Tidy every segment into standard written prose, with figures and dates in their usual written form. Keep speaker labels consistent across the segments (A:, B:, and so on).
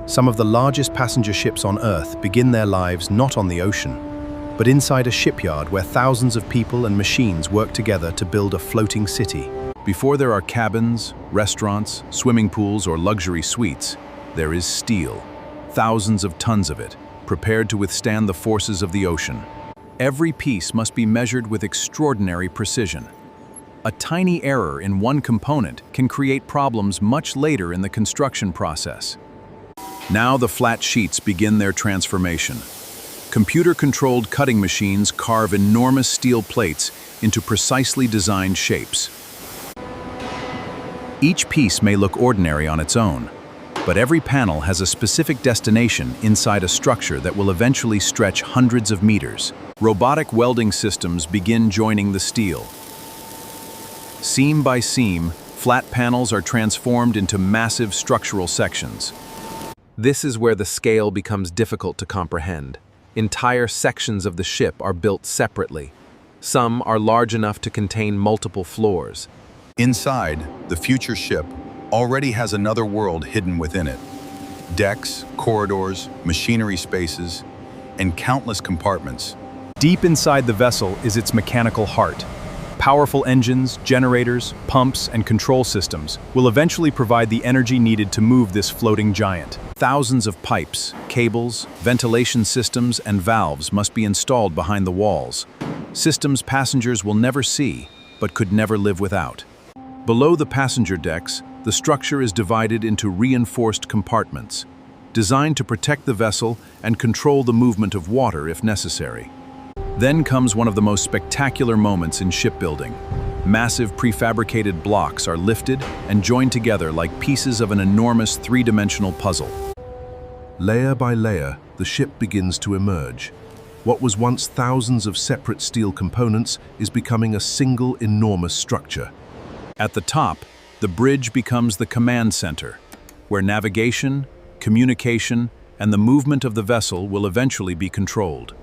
A: Some of the largest passenger ships on Earth begin their lives not on the ocean, but inside a shipyard where thousands of people and machines work together to build a floating city. Before there are cabins, restaurants, swimming pools, or luxury suites, there is steel, thousands of tons of it, prepared to withstand the forces of the ocean. Every piece must be measured with extraordinary precision. A tiny error in one component can create problems much later in the construction process. Now the flat sheets begin their transformation. Computer-controlled cutting machines carve enormous steel plates into precisely designed shapes. Each piece may look ordinary on its own, but every panel has a specific destination inside a structure that will eventually stretch hundreds of meters. Robotic welding systems begin joining the steel. Seam by seam, flat panels are transformed into massive structural sections. This is where the scale becomes difficult to comprehend. Entire sections of the ship are built separately. Some are large enough to contain multiple floors.
B: Inside, the future ship already has another world hidden within it. Decks, corridors, machinery spaces, and countless compartments.
A: Deep inside the vessel is its mechanical heart. Powerful engines, generators, pumps, and control systems will eventually provide the energy needed to move this floating giant. Thousands of pipes, cables, ventilation systems, and valves must be installed behind the walls. Systems passengers will never see, but could never live without. Below the passenger decks, the structure is divided into reinforced compartments, designed to protect the vessel and control the movement of water if necessary. Then comes one of the most spectacular moments in shipbuilding. Massive prefabricated blocks are lifted and joined together like pieces of an enormous three-dimensional puzzle. Layer by layer, the ship begins to emerge. What was once thousands of separate steel components is becoming a single enormous structure. At the top, the bridge becomes the command center, where navigation, communication, and the movement of the vessel will eventually be controlled.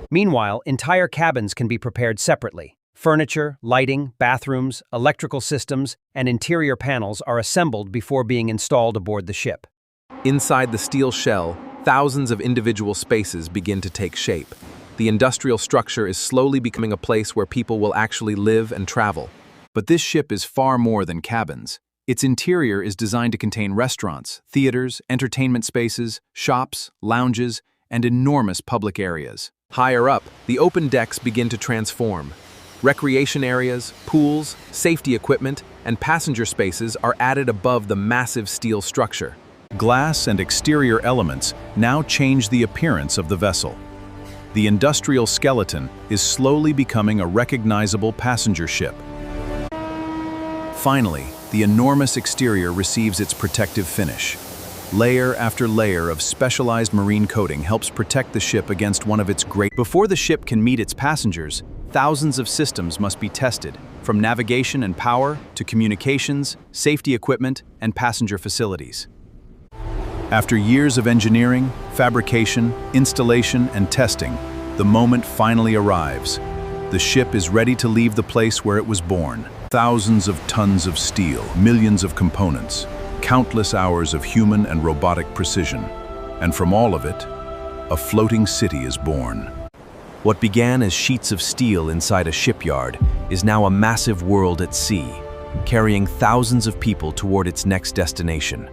C: Meanwhile, entire cabins can be prepared separately. Furniture, lighting, bathrooms, electrical systems, and interior panels are assembled before being installed aboard the ship.
D: Inside the steel shell, thousands of individual spaces begin to take shape. The industrial structure is slowly becoming a place where people will actually live and travel. But this ship is far more than cabins. Its interior is designed to contain restaurants, theaters, entertainment spaces, shops, lounges, and enormous public areas. Higher up, the open decks begin to transform. Recreation areas, pools, safety equipment, and passenger spaces are added above the massive steel structure.
A: Glass and exterior elements now change the appearance of the vessel. The industrial skeleton is slowly becoming a recognizable passenger ship. Finally, the enormous exterior receives its protective finish. Layer after layer of specialized marine coating helps protect the ship against one of its great... Before the ship can meet its passengers, thousands of systems must be tested, from navigation and power to communications, safety equipment, and passenger facilities. After years of engineering, fabrication, installation, and testing, the moment finally arrives. The ship is ready to leave the place where it was born. Thousands of tons of steel, millions of components, countless hours of human and robotic precision. And from all of it, a floating city is born. What began as sheets of steel inside a shipyard is now a massive world at sea, carrying thousands of people toward its next destination.